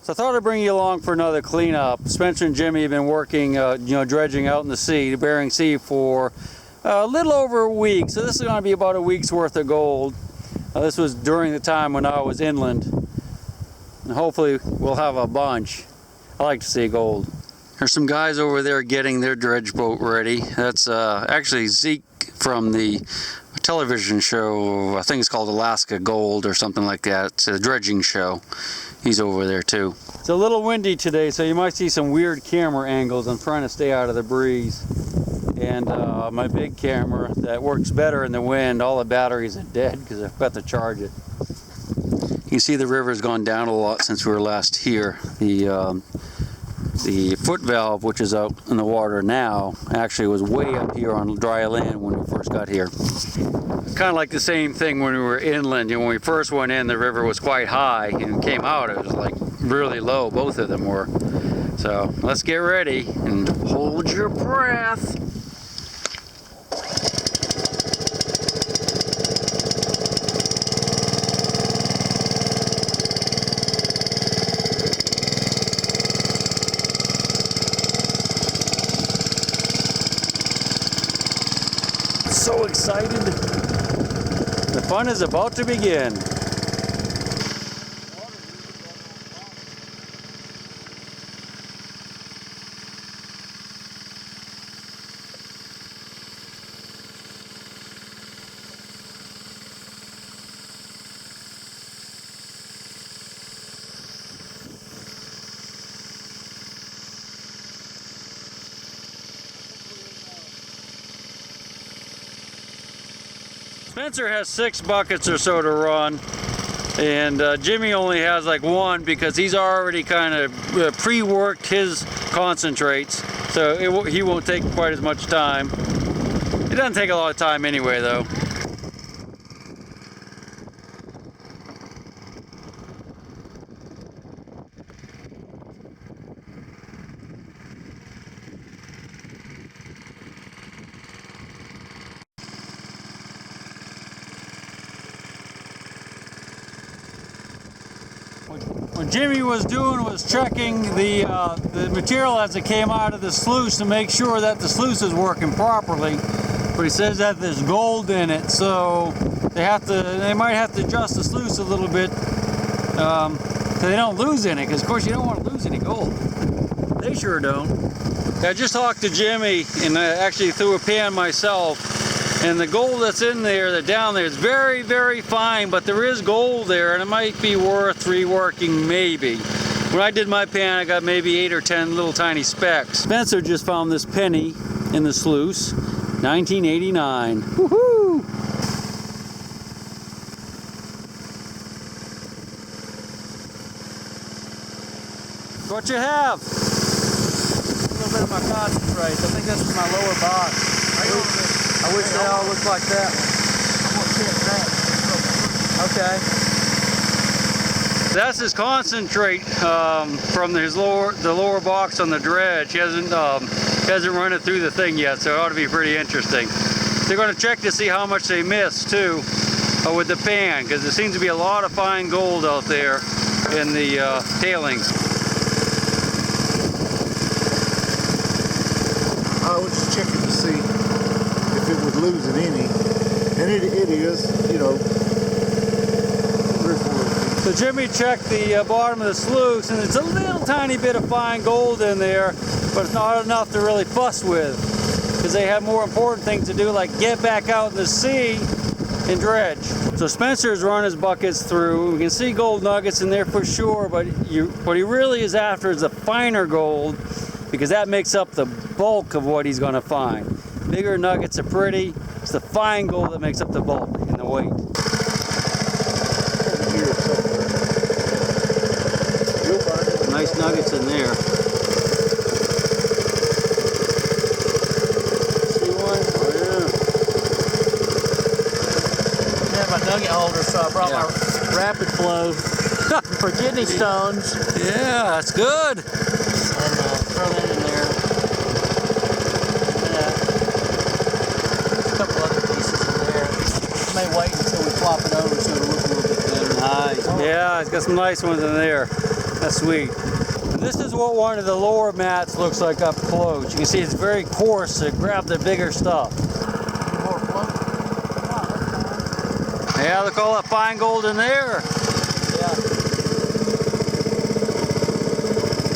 So I thought I'd bring you along for another cleanup. Spencer and Jimmy have been working, dredging out in the sea, the Bering Sea, for a little over a week. So this is going to be about a week's worth of gold. This was during the time when I was inland. And hopefully we'll have a bunch. I like to see gold. There's some guys over there getting their dredge boat ready. That's actually Zeke from the television show, I think it's called Alaska Gold or something like that. It's a dredging show. He's over there too. It's a little windy today, so you might see some weird camera angles. I'm trying to stay out of the breeze. And my big camera that works better in the wind, all the batteries are dead because I've got to charge it. You can see the river's gone down a lot since we were last here. The foot valve, which is out in the water now, actually was way up here on dry land when we first got here. Kind of like the same thing when we were inland. When we first went in, the river was quite high, and came out, it was like really low. Both of them were. So let's get ready and hold your breath. So excited. The fun is about to begin. Spencer has 6 buckets or so to run, and Jimmy only has like 1 because he's already kind of pre-worked his concentrates, so he won't take quite as much time. It doesn't take a lot of time anyway though. What Jimmy was doing was checking the material as it came out of the sluice to make sure that the sluice is working properly. But he says that there's gold in it, so they might have to adjust the sluice a little bit so they don't lose any, because of course you don't want to lose any gold. They sure don't. I just talked to Jimmy and I actually threw a pan myself. And the gold that's in there, that down there, is very, very fine, but there is gold there, and it might be worth reworking maybe. When I did my pan, I got maybe 8 or 10 little tiny specks. Spencer just found this penny in the sluice, 1989. Woohoo! What you have? A little bit of my concentrate. I think that's my lower box. I wish they all looked like that. I'm going to check that. Okay. That's his concentrate from the lower box on the dredge. He hasn't run it through the thing yet, so it ought to be pretty interesting. They're going to check to see how much they missed too with the pan, because there seems to be a lot of fine gold out there in the tailings. I was just checking to see if it was losing any, and it is, you know. So Jimmy checked the bottom of the sluice, and there's a little tiny bit of fine gold in there, but it's not enough to really fuss with, because they have more important things to do, like get back out in the sea and dredge. So Spencer's run his buckets through. We can see gold nuggets in there for sure, but what he really is after is the finer gold, because that makes up the bulk of what he's going to find. Bigger nuggets are pretty. It's the fine gold that makes up the bulk and the weight. Nice nuggets in there. See one? Oh yeah. I have my nugget holder, so I brought my rapid flow for kidney stones. Yeah, that's good. And throw that in there. A couple other pieces in there. May wait until we flop it over so it'll look a little bit better. Nice. Yeah, it's got some nice ones in there. That's sweet. This is what one of the lower mats looks like up close. You can see it's very coarse to grab the bigger stuff. Yeah, look all that fine gold in there. Yeah.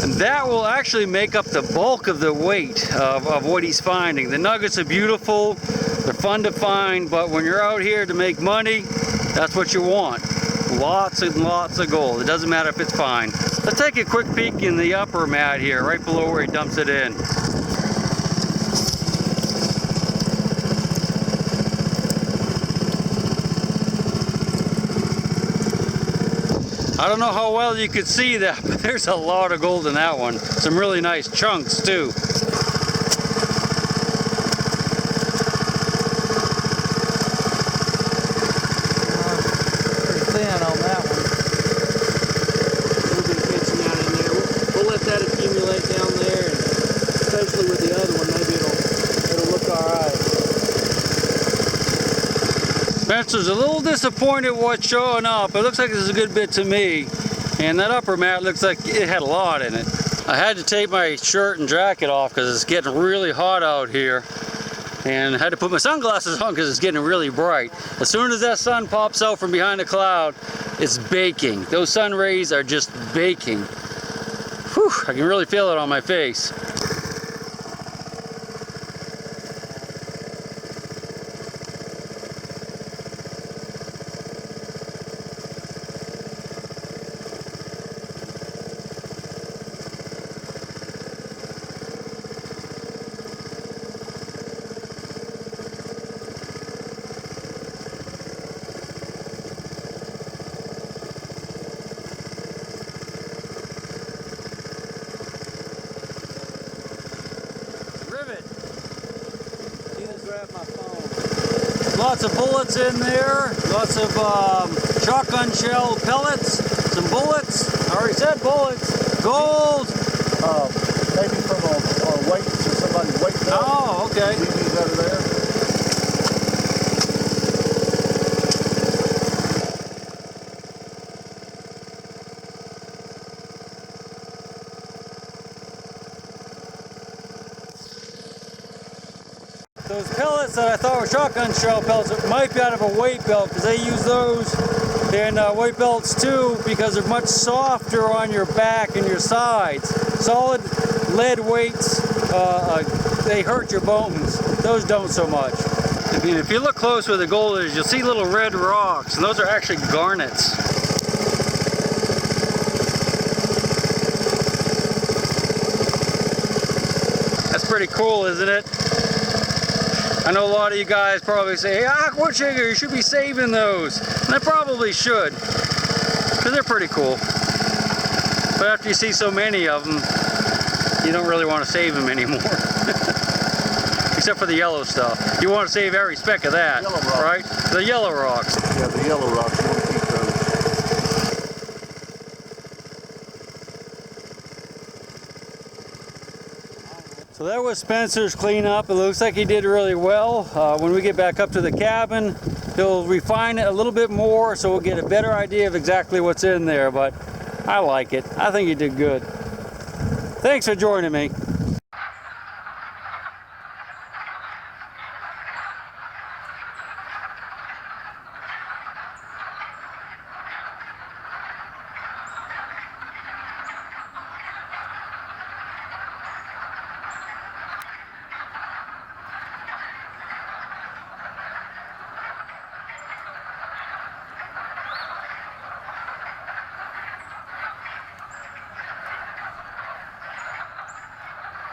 And that will actually make up the bulk of the weight of what he's finding. The nuggets are beautiful, they're fun to find, but when you're out here to make money, that's what you want. Lots and lots of gold. It doesn't matter if it's fine. Let's take a quick peek in the upper mat here, right below where he dumps it in. I don't know how well you could see that, but there's a lot of gold in that one. Some really nice chunks too. Pretty thin on that one. A little bit of pitching out in there. We'll let that accumulate down there, and especially with the other one, maybe it'll look all right. Spencer's a little disappointed what's showing up. It looks like there's a good bit to me. And that upper mat looks like it had a lot in it. I had to take my shirt and jacket off because it's getting really hot out here. And I had to put my sunglasses on because it's getting really bright. As soon as that sun pops out from behind a cloud, it's baking. Those sun rays are just baking. Whew, I can really feel it on my face. Lots of bullets in there, lots of shotgun shell pellets, some bullets. I already said bullets. Gold. Maybe from a weights or somebody's weight belt. Oh, okay. BB's over there. Those pellets that I thought were shotgun shell pellets might be out of a weight belt because they use those in weight belts too because they're much softer on your back and your sides. Solid lead weights, they hurt your bones. Those don't so much. If you look close where the gold is, you'll see little red rocks, and those are actually garnets. That's pretty cool, isn't it? I know a lot of you guys probably say, hey, Aquachigger, you should be saving those. And I probably should, because they're pretty cool. But after you see so many of them, you don't really want to save them anymore. Except for the yellow stuff. You want to save every speck of that, right? The yellow rocks. Yeah, the yellow rocks, you want to keep those. So that was Spencer's cleanup. It looks like he did really well. When we get back up to the cabin, he'll refine it a little bit more so we'll get a better idea of exactly what's in there, but I like it. I think he did good. Thanks for joining me.